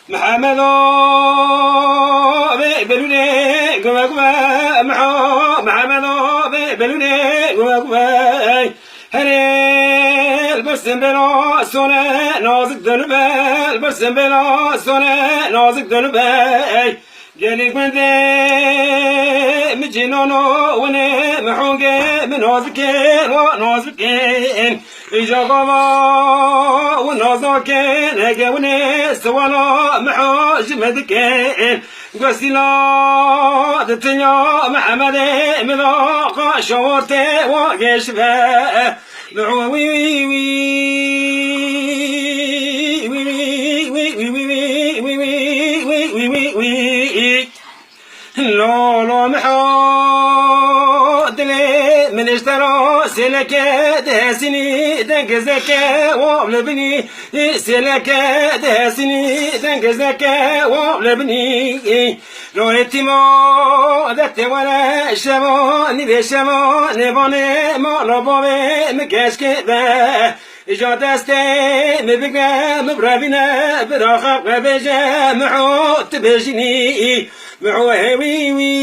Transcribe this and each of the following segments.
محمد بلوني قوا قوا محمد بلوني قوا قوا هني البرسم بلا سنة نازك دنبا البرسم بلا سنة نازك دنبا جالك من ذي مجنونو وني محوقي من نازكين ونازكين إجا غضا ونازكين هقوني سوالا محوج مدكين قسيلا دتنيا محمد مذاق شورتي وقشفه معوي لولو محود لي من اشترى سلكة دهسني دنقزك وابلبني سلكة دهسني دنقزك وابلبني لو اتمو ذات ولا شمو نبي شمو نباني ما لبابي مكاش كده إجا دستي مبقى مبرابنا براخق بجا محود تبجني معوه وي وي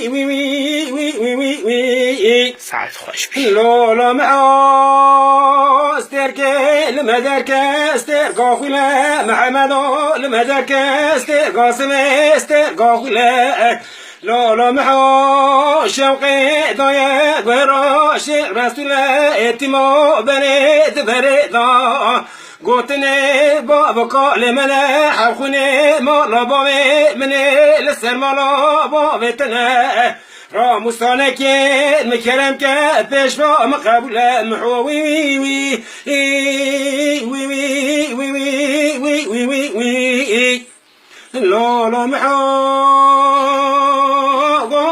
وي وي وي وي وي ساعد خوش بي لولا معو استركي لما دارك استرقا خولا محمدو لما دارك استرقا سمي استرقا خولا لولا محو شوقي ضايا قراش رسول اتمو بنيت بريضا قوتني بابا قال منا حرخوني مالا بابي مني لسر مالا بابي تنا راموسانك مكرم كبش با مقبول محوي وي وي وي وي وي وي وي وي لا لا محو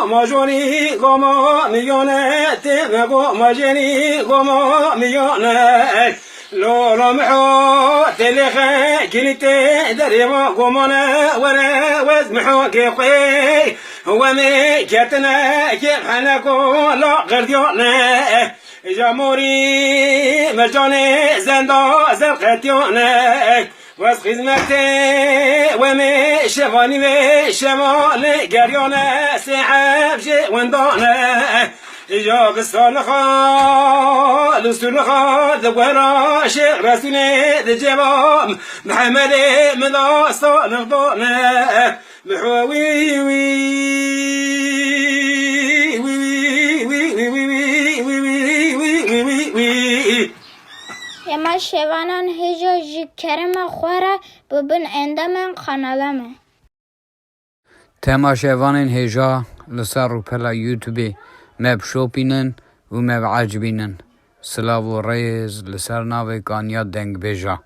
ماجوني غما ميونة تبغى ماجوني غما ميونة لولا محو تلخي كنتي دريما قمنا ورا وزمحو كيقي هو ميكتنا كيف حنكو لا غير ديونا جاموري مجاني زندا زرقتيونا وز خدمتي ومي شفاني مي شمالي قريونا سحب جي وندونا إجا قصة لخا لسر لخا ذوارا شيخ رسولي ذي جبام محمد مذا صالح ضونا محوي وي اما شوانان هجا جی کرم خوره ببین اندامن خانالمه تماشاوانین هجا لسر رو پلا یوتیوبی مب شوپینن و مب عجبینن سلاو و ریز لسر ناوی کانیا دنگ بیجا